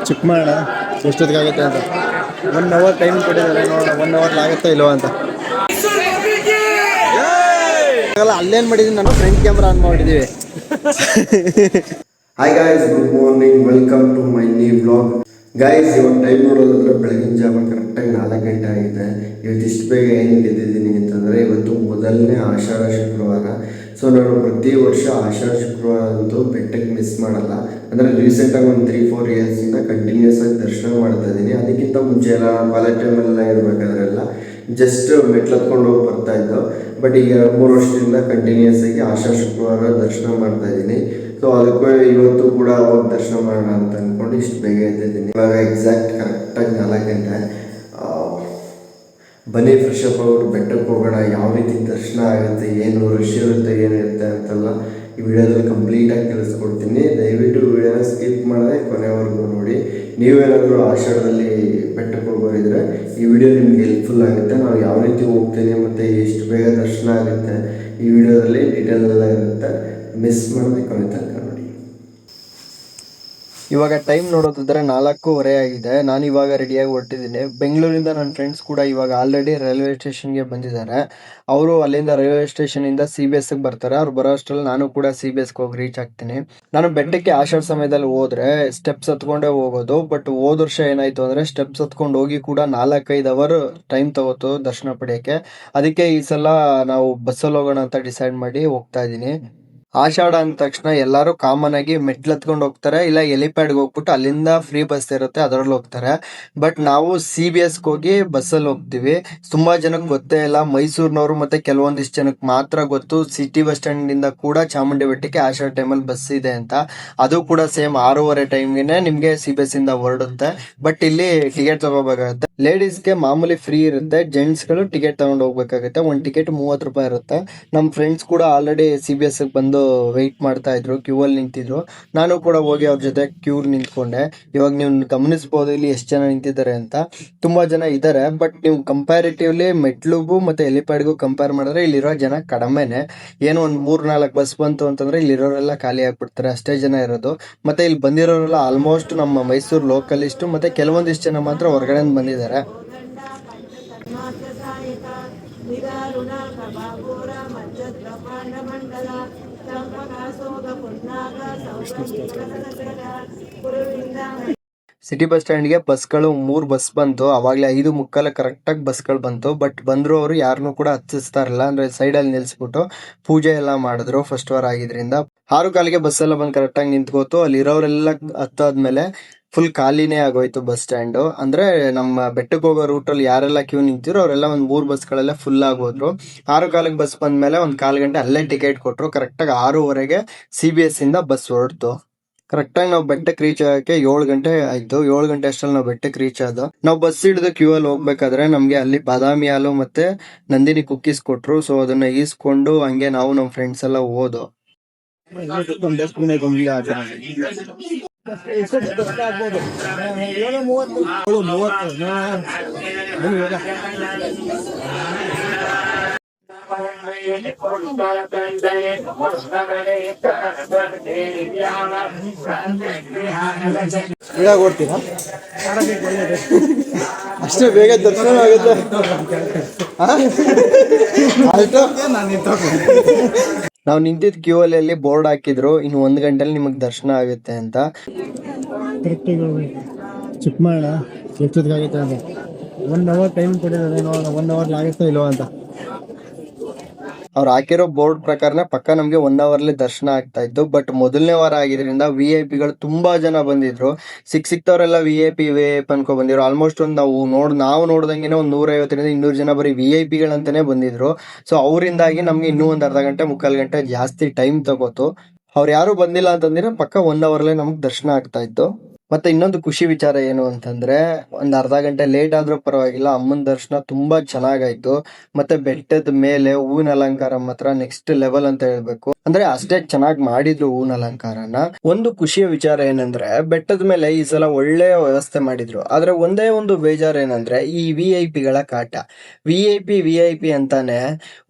ಚಿಕ್ಕಮಾಡ ಎಷ್ಟೊತ್ತಿಗಾಗುತ್ತೆ ಅಂತ 1 hour time ಕೊಟ್ಟಿದ್ದಾರೆ. ನೋಡೋಣ 1 ಅವರ್ ಆಗುತ್ತಾ ಇಲ್ವಾ ಅಂತ. ಅಲ್ಲೇನು ಮಾಡಿದೀನಿ ನಾನು ಫ್ರಂಟ್ ಕ್ಯಾಮ್ರಾ ಆನ್ ಮಾಡಿದ್ದೀವಿ. Hi guys, good morning, welcome to my new blog. Guys, ಇವಾಗ ಟೈಮ್ ನೋಡೋದಾದ್ರೆ ಬೆಳಗಿನ ಜಾವ ಕರೆಕ್ಟಾಗಿ 4 ಗಂಟೆ ಆಗಿದೆ. ಇವತ್ತು ಇಷ್ಟು ಬೇಗ ಏನಕ್ಕೆ ಎದ್ದಿದ್ದೀನಿ ಅಂತಂದರೆ ಇವತ್ತು ಮೊದಲನೇ ಆಷಾಢ ಶುಕ್ರವಾರ. ಸೊ ನಾನು ಪ್ರತಿ ವರ್ಷ ಆಷಾಢ ಶುಕ್ರವಾರ ಅಂತೂ ಬೆಟ್ಟಕ್ಕೆ ಮಿಸ್ ಮಾಡಲ್ಲ. ಅಂದರೆ ರೀಸೆಂಟಾಗಿ ಒಂದು 3-4 ಇಯರ್ಸಿಂದ ಕಂಟಿನ್ಯೂಸ್ ಆಗಿ ದರ್ಶನ ಮಾಡ್ತಾ ಇದ್ದೀನಿ. ಅದಕ್ಕಿಂತ ಮುಂಚೆ ಎಲ್ಲ ಕಾಲೇಜ್ ಟೈಮಲ್ಲೆಲ್ಲ ಇರಬೇಕಾದ್ರೆಲ್ಲ ಜಸ್ಟ್ ಮೆಟ್ಲತ್ಕೊಂಡು ಹೋಗಿ ಬರ್ತಾಯಿದ್ದು. ಬಟ್ ಈಗ 3 ವರ್ಷದಿಂದ ಕಂಟಿನ್ಯೂಸ್ ಆಗಿ ಆಷಾಢ ಶುಕ್ರವಾರ ದರ್ಶನ ಮಾಡ್ತಾ ಇದ್ದೀನಿ. ಸೊ ಅದಕ್ಕೂ ಇವತ್ತು ಕೂಡ ಹೋಗಿ ದರ್ಶನ ಮಾಡೋಣ ಅಂತ ಅಂದ್ಕೊಂಡು ಇಷ್ಟು ಬೇಗ ಎದ್ದಿದ್ದೀನಿ. ಇವಾಗ ಎಕ್ಸಾಕ್ಟ್ ಕರೆಕ್ಟಾಗಿ 4 ಗಂಟೆ. ಬನ್ನಿ ಫ್ರೆಶ್ ಅಪ್ ಆಗ್ಬಿಟ್ಟು ಬೆಟ್ಟಕ್ಕೆ ಹೋಗೋಣ. ಯಾವ ರೀತಿ ದರ್ಶನ ಆಗುತ್ತೆ, ಏನು ರಶ್ ಇರುತ್ತೆ, ಏನಿರುತ್ತೆ ಅಂತೆಲ್ಲ ಈ ವಿಡಿಯೋದಲ್ಲಿ ಕಂಪ್ಲೀಟಾಗಿ ತಿಳಿಸ್ಕೊಡ್ತೀನಿ. ದಯವಿಟ್ಟು ವಿಡಿಯೋನ ಸ್ಕಿಪ್ ಮಾಡದೆ ಕೊನೆವರೆಗೂ ನೋಡಿ. ನೀವೇನಾದರೂ ಆಷಾಢದಲ್ಲಿ ಬೆಟ್ಟಕ್ಕೆ ಹೋಗೋರಿದ್ರೆ ಈ ವಿಡಿಯೋ ನಿಮ್ಗೆ ಹೆಲ್ಪ್ಫುಲ್ ಆಗುತ್ತೆ. ನಾವು ಯಾವ ರೀತಿ ಹೋಗ್ತೀನಿ ಮತ್ತು ಎಷ್ಟು ಬೇಗ ದರ್ಶನ ಆಗುತ್ತೆ ಈ ವಿಡಿಯೋದಲ್ಲಿ ಡೀಟೇಲ್ ಎಲ್ಲ ಇರುತ್ತೆ. ಮಿಸ್ ಮಾಡದೆ ಕೊನೆ ತನಕ ನೋಡಿ. ಇವಾಗ ಟೈಮ್ ನೋಡೋದಾದ್ರೆ 4:15 ಆಗಿದೆ. ನಾನು ಇವಾಗ ರೆಡಿಯಾಗಿ ಹೊರಟಿದ್ದೀನಿ. ಬೆಂಗಳೂರಿಂದ ನನ್ನ ಫ್ರೆಂಡ್ಸ್ ಕೂಡ ಇವಾಗ ಆಲ್ರೆಡಿ ರೈಲ್ವೆ ಸ್ಟೇಷನ್ಗೆ ಬಂದಿದ್ದಾರೆ. ಅವರು ಅಲ್ಲಿಂದ ರೈಲ್ವೆ ಸ್ಟೇಷನಿಂದ CBSಗೆ ಬರ್ತಾರೆ. ಅವ್ರು ಬರೋ ಅಷ್ಟರಲ್ಲಿ ನಾನು ಕೂಡ CBSಗೆ ಹೋಗಿ ರೀಚ್ ಆಗ್ತೀನಿ. ನಾನು ಬೆಟ್ಟಕ್ಕೆ ಆಷಾಢ ಸಮಯದಲ್ಲಿ ಹೋದ್ರೆ ಸ್ಟೆಪ್ಸ್ ಹತ್ಕೊಂಡೇ ಹೋಗೋದು. ಬಟ್ ಹೋದ ವರ್ಷ ಏನಾಯ್ತು ಅಂದ್ರೆ ಸ್ಟೆಪ್ಸ್ ಹತ್ಕೊಂಡು ಹೋಗಿ ಕೂಡ 4-5 ಅವರ್ ಟೈಮ್ ತಗೋತು ದರ್ಶನ ಪಡೆಯೋಕ್ಕೆ. ಅದಕ್ಕೆ ಈ ಸಲ ನಾವು ಬಸ್ಸಲ್ಲಿ ಹೋಗೋಣ ಅಂತ ಡಿಸೈಡ್ ಮಾಡಿ ಹೋಗ್ತಾ ಇದ್ದೀನಿ. ಆಷಾಢ ಅಂದ ತಕ್ಷಣ ಎಲ್ಲರೂ ಕಾಮನ್ ಆಗಿ ಮೆಟ್ಲು ಹತ್ಕೊಂಡು ಹೋಗ್ತಾರೆ, ಇಲ್ಲ ಎಲಿಪ್ಯಾಡ್ಗೆ ಹೋಗ್ಬಿಟ್ಟು ಅಲ್ಲಿಂದ ಫ್ರೀ ಬಸ್ ಇರುತ್ತೆ ಅದರಲ್ಲಿ ಹೋಗ್ತಾರೆ. ಬಟ್ ನಾವು CBSಗೆ ಹೋಗಿ ಬಸ್ಸಲ್ಲಿ ಹೋಗ್ತೀವಿ. ತುಂಬಾ ಜನಕ್ಕೆ ಗೊತ್ತೇ ಇಲ್ಲ. ಮೈಸೂರಿನವರು ಮತ್ತೆ ಕೆಲವೊಂದಿಷ್ಟು ಜನಕ್ಕೆ ಮಾತ್ರ ಗೊತ್ತು ಸಿಟಿ ಬಸ್ ಸ್ಟ್ಯಾಂಡ್ ಇಂದ ಕೂಡ ಚಾಮುಂಡಿ ಬೆಟ್ಟಕ್ಕೆ ಆಷಾಢ ಟೈಮಲ್ಲಿ ಬಸ್ ಇದೆ ಅಂತ. ಅದು ಕೂಡ ಸೇಮ್ 6:15 ಟೈಮ್ಗೆ ನಿಮ್ಗೆ CBS ಇಂದ ಹೊರಡುತ್ತೆ. ಬಟ್ ಇಲ್ಲಿ ಟಿಕೆಟ್ ತಗೋಬೇಕಾಗುತ್ತೆ. ಲೇಡೀಸ್ಗೆ ಮಾಮೂಲಿ ಫ್ರೀ ಇರುತ್ತೆ, ಜೆಂಟ್ಸ್ಗಳು ಟಿಕೆಟ್ ತಗೊಂಡು ಹೋಗ್ಬೇಕಾಗುತ್ತೆ. ಒಂದು ಟಿಕೆಟ್ 30 ರೂಪಾಯಿ ಇರುತ್ತೆ. ನಮ್ಮ ಫ್ರೆಂಡ್ಸ್ ಕೂಡ ಆಲ್ರೆಡಿ CBSಗೆ ಬಂದು ವೆಯ್ಟ್ ಮಾಡ್ತಾ ಇದ್ರು, ಕ್ಯೂ ಅಲ್ಲಿ ನಿಂತಿದ್ರು. ನಾನು ಕೂಡ ಹೋಗಿ ಅವ್ರ ಜೊತೆ ಕ್ಯೂ ನಿಂತ್ಕೊಂಡೆ. ಇವಾಗ ನೀವು ಗಮನಿಸಬಹುದು ಇಲ್ಲಿ ಎಷ್ಟು ಜನ ನಿಂತಿದ್ದಾರೆ ಅಂತ. ತುಂಬಾ ಜನ ಇದ್ದಾರೆ. ಬಟ್ ನೀವು ಕಂಪ್ಯಾರಿಟಿವ್ಲಿ ಮೆಟ್ಲುಗೂ ಮತ್ತೆ ಎಲಿಪ್ಯಾಡ್ಗೂ ಕಂಪೇರ್ ಮಾಡಿದ್ರೆ ಇಲ್ಲಿರೋ ಜನ ಕಡಿಮೆನೆ. ಏನೋ ಒಂದು 3-4 ಬಸ್ ಬಂತು ಅಂತಂದ್ರೆ ಇಲ್ಲಿರೋರೆಲ್ಲ ಖಾಲಿ ಆಗ್ಬಿಡ್ತಾರೆ, ಅಷ್ಟೇ ಜನ ಇರೋದು. ಮತ್ತೆ ಇಲ್ಲಿ ಬಂದಿರೋರೆಲ್ಲ ಆಲ್ಮೋಸ್ಟ್ ನಮ್ಮ ಮೈಸೂರು ಲೋಕಲಿಸ್ಟು ಮತ್ತೆ ಕೆಲವೊಂದಿಷ್ಟು ಜನ ಮಾತ್ರ ಹೊರಗಡೆ ಬಂದಿದ್ದಾರೆ. ಸಿಟಿ ಬಸ್ ಸ್ಟ್ಯಾಂಡ್ಗೆ ಬಸ್ಗಳು 3 ಬಸ್ ಬಂತು. ಅವಾಗಲೇ 5:15 ಕರೆಕ್ಟಾಗಿ ಬಸ್ಗಳು ಬಂತು. ಬಟ್ ಬಂದ್ರು ಅವರು ಯಾರನ್ನೂ ಕೂಡ ಹತ್ತಿಸ್ತಾ ಇರಲಿಲ್ಲ. ಅಂದ್ರೆ ಸೈಡಲ್ಲಿ ನಿಲ್ಸ್ಬಿಟ್ಟು ಪೂಜೆ ಎಲ್ಲ ಮಾಡಿದ್ರು ಫಸ್ಟ್ ವಾರ ಆಗಿದ್ರಿಂದ. 6:15ಗೆ ಬಸ್ ಎಲ್ಲ ಬಂದು ಕರೆಕ್ಟಾಗಿ ನಿಂತ್ಕೋತು. ಅಲ್ಲಿ ಇರೋರೆಲ್ಲ ಹತ್ತಾದ್ಮೇಲೆ ಫುಲ್ ಖಾಲಿನೇ ಆಗೋಯ್ತು ಬಸ್ ಸ್ಟ್ಯಾಂಡ್. ಅಂದ್ರೆ ನಮ್ಮ ಬೆಟ್ಟಕ್ಕೆ ಹೋಗೋ ರೂಟಲ್ಲಿ ಯಾರೆಲ್ಲ ಕ್ಯೂ ನಿಂತಿರೋ ಅವರೆಲ್ಲ ಒಂದು 3 ಬಸ್ಗಳೆಲ್ಲ ಫುಲ್ ಆಗೋದ್ರು. 6:15ಗೆ ಬಸ್ ಬಂದ್ಮೇಲೆ ಒಂದು 1/4 ಗಂಟೆ ಅಲ್ಲೇ ಟಿಕೆಟ್ ಕೊಟ್ಟರು. ಕರೆಕ್ಟಾಗಿ 6:15ಗೆ CBS ಇಂದ ಬಸ್ ಹೊರಡ್ತು. ಕರೆಕ್ಟಾಗಿ ನಾವು ಬೆಟ್ಟಕ್ಕೆ ರೀಚ್ ಆಗಕ್ಕೆ 7 ಗಂಟೆ ಆಯ್ತು. 7 ಗಂಟೆ ಅಷ್ಟರಲ್ಲಿ ನಾವು ಬೆಟ್ಟಕ್ಕೆ ರೀಚ್ ಆದ. ನಾವು ಬಸ್ ಹಿಡಿದು ಕ್ಯೂ ಅಲ್ಲಿ ಹೋಗ್ಬೇಕಾದ್ರೆ ನಮ್ಗೆ ಅಲ್ಲಿ ಬಾದಾಮಿ ಹಾಲು ಮತ್ತೆ ನಂದಿನಿ ಕುಕ್ಕೀಸ್ ಕೊಟ್ರು. ಸೊ ಅದನ್ನ ಈಸ್ಕೊಂಡು ಹಂಗೆ ನಾವು ನಮ್ಮ ಫ್ರೆಂಡ್ಸ್ ಎಲ್ಲ ಹೋದೋ. ಕೊಡ್ತೀರಾ ಅಷ್ಟೇ ಬೇಗ ದರ್ಶನ ಆಗುತ್ತೆ. ನಾವು ನಿಂತಿದ್ದ ಕ್ಯೂ ಅಲ್ಲಿ ಬೋರ್ಡ್ ಹಾಕಿದ್ರು, ಇನ್ನು 1 ಗಂಟೆಲಿ ನಿಮಗೆ ದರ್ಶನ ಆಗುತ್ತೆ ಅಂತ. ಚಿಕ್ಕಮಾಡ ಎಷ್ಟೊತ್ತಿಗಾಗುತ್ತೆ ಅಂತ 1 ಅವರ್ ಟೈಮ್ ಕೊಟ್ಟಿದ್ದಾರೆ. ನೋಡೋಣ 1 ಅವರ್ ಆಗುತ್ತಾ ಇಲ್ವಾ ಅಂತ. ಅವ್ರು ಹಾಕಿರೋ ಬೋರ್ಡ್ ಪ್ರಕಾರನೇ ಪಕ್ಕ ನಮಗೆ 1 ಅವರ್ಲಿ ದರ್ಶನ ಆಗ್ತಾ ಇತ್ತು. ಬಟ್ ಮೊದಲನೇ ವಾರ ಆಗಿದ್ರಿಂದ VIP ತುಂಬಾ ಜನ ಬಂದಿದ್ರು. ಸಿಕ್ತವರೆಲ್ಲ VIP ಅನ್ಕೊ ಬಂದಿದ್ರು. ಆಲ್ಮೋಸ್ಟ್ ಒಂದು ನಾವು ನೋಡ್ದಂಗೆನೆ ಒಂದು 150-200 ಜನ ಬರೀ VIPಗಳಂತಾನೆ ಬಂದಿದ್ರು. ಸೊ ಅವರಿಂದಾಗಿ ನಮ್ಗೆ ಇನ್ನೂ ಒಂದು ಅರ್ಧ ಗಂಟೆ 3/4 ಗಂಟೆ ಜಾಸ್ತಿ ಟೈಮ್ ತಗೋತು. ಅವ್ರು ಯಾರು ಬಂದಿಲ್ಲ ಅಂತಂದ್ರೆ ಪಕ್ಕ 1 ಅವರ್ಲೆ ನಮ್ಗೆ ದರ್ಶನ ಆಗ್ತಾ ಇತ್ತು. ಮತ್ತೆ ಇನ್ನೊಂದು ಖುಷಿ ವಿಚಾರ ಏನು ಅಂತಂದ್ರೆ, ಒಂದು ಅರ್ಧ ಗಂಟೆ ಲೇಟ್ ಆದ್ರೂ ಪರವಾಗಿಲ್ಲ, ಅಮ್ಮನ ದರ್ಶನ ತುಂಬಾ ಚೆನ್ನಾಗಾಯ್ತು. ಮತ್ತೆ ಬೆಟ್ಟದ ಮೇಲೆ ಹೂವಿನ ಅಲಂಕಾರ ಮಾತ್ರ ನೆಕ್ಸ್ಟ್ ಲೆವೆಲ್ ಅಂತ ಹೇಳ್ಬೇಕು. ಅಂದ್ರೆ ಅಷ್ಟೇ ಚೆನ್ನಾಗಿ ಮಾಡಿದ್ರು ಹೂವಿನ ಅಲಂಕಾರನ. ಒಂದು ಖುಷಿಯ ವಿಚಾರ ಏನಂದ್ರೆ, ಬೆಟ್ಟದ ಮೇಲೆ ಈ ಸಲ ಒಳ್ಳೆಯ ವ್ಯವಸ್ಥೆ ಮಾಡಿದ್ರು. ಆದ್ರೆ ಒಂದೇ ಒಂದು ಬೇಜಾರು ಏನಂದ್ರೆ, ಈ VIP ಗಳ ಕಾಟ. ವಿ ಐ ಪಿ ಅಂತಾನೆ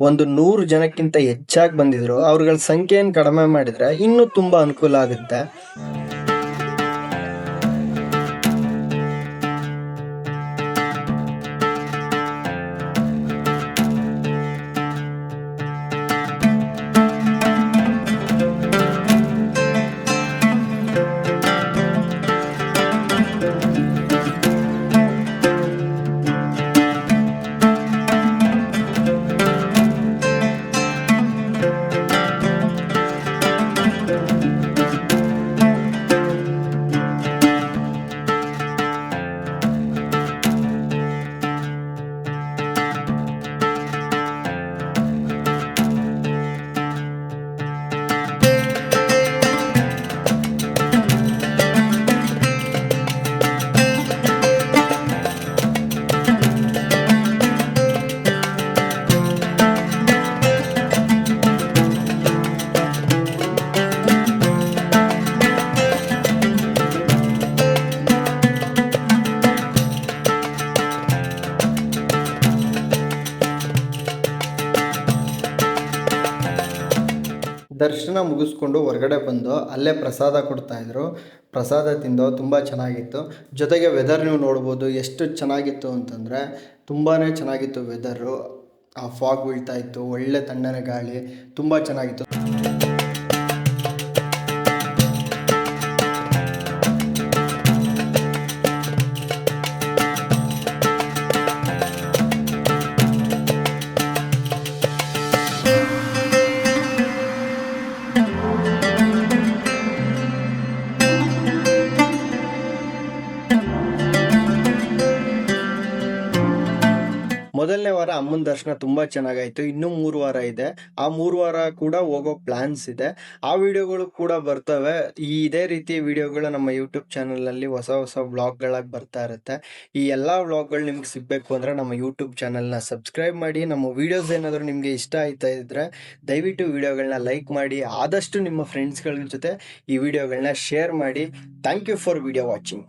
ಒಂದು 100 ಜನಕ್ಕಿಂತ ಹೆಚ್ಚಾಗಿ ಬಂದಿದ್ರು. ಅವ್ರಗಳ ಸಂಖ್ಯೆಯನ್ನು ಕಡಿಮೆ ಮಾಡಿದ್ರೆ ಇನ್ನೂ ತುಂಬಾ ಅನುಕೂಲ ಆಗುತ್ತೆ. ದರ್ಶನ ಮುಗಿಸ್ಕೊಂಡು ಹೊರಗಡೆ ಬಂದು ಅಲ್ಲೇ ಪ್ರಸಾದ ಕೊಡ್ತಾ ಇದ್ರು. ಪ್ರಸಾದ ತಿಂದು ತುಂಬ ಚೆನ್ನಾಗಿತ್ತು. ಜೊತೆಗೆ ವೆದರ್ ನೀವು ನೋಡ್ಬೋದು ಎಷ್ಟು ಚೆನ್ನಾಗಿತ್ತು ಅಂತಂದರೆ, ತುಂಬಾ ಚೆನ್ನಾಗಿತ್ತು ವೆದರು. ಆ ಫಾಗ್ ಬೀಳ್ತಾ ಇತ್ತು, ಒಳ್ಳೆ ತಣ್ಣನೆ ಗಾಳಿ, ತುಂಬ ಚೆನ್ನಾಗಿತ್ತು. ಮೊದಲನೇ ವಾರ ಅಮ್ಮನ ದರ್ಶನ ತುಂಬಾ ಚೆನ್ನಾಗಾಯ್ತು. ಇನ್ನೂ 3 ವಾರ ಇದೆ. ಆ 3 ವಾರ ಕೂಡ ಹೋಗೋ ಪ್ಲಾನ್ಸ್ ಇದೆ. ಆ ವಿಡಿಯೋಗಳು ಕೂಡ ಬರ್ತವೆ. ಇದೇ ರೀತಿ ವಿಡಿಯೋಗಳು ನಮ್ಮ ಯೂಟ್ಯೂಬ್ ಚಾನಲಲ್ಲಿ ಹೊಸ ಹೊಸ ವ್ಲಾಗ್ಗಳಾಗಿ ಬರ್ತಾ ಇರುತ್ತೆ. ಈ ಎಲ್ಲ ವ್ಲಾಗ್ಗಳು ನಿಮ್ಗೆ ಸಿಗಬೇಕು ಅಂದರೆ ನಮ್ಮ ಯೂಟ್ಯೂಬ್ ಚಾನಲ್ನ ಸಬ್ಸ್ಕ್ರೈಬ್ ಮಾಡಿ. ನಮ್ಮ ವಿಡಿಯೋಸ್ ಏನಾದರೂ ನಿಮಗೆ ಇಷ್ಟ ಆಯ್ತಾ ಇದ್ದರೆ ದಯವಿಟ್ಟು ವಿಡಿಯೋಗಳನ್ನ ಲೈಕ್ ಮಾಡಿ. ಆದಷ್ಟು ನಿಮ್ಮ ಫ್ರೆಂಡ್ಸ್ಗಳ ಜೊತೆ ಈ ವಿಡಿಯೋಗಳನ್ನ ಶೇರ್ ಮಾಡಿ. Thank you for video watching.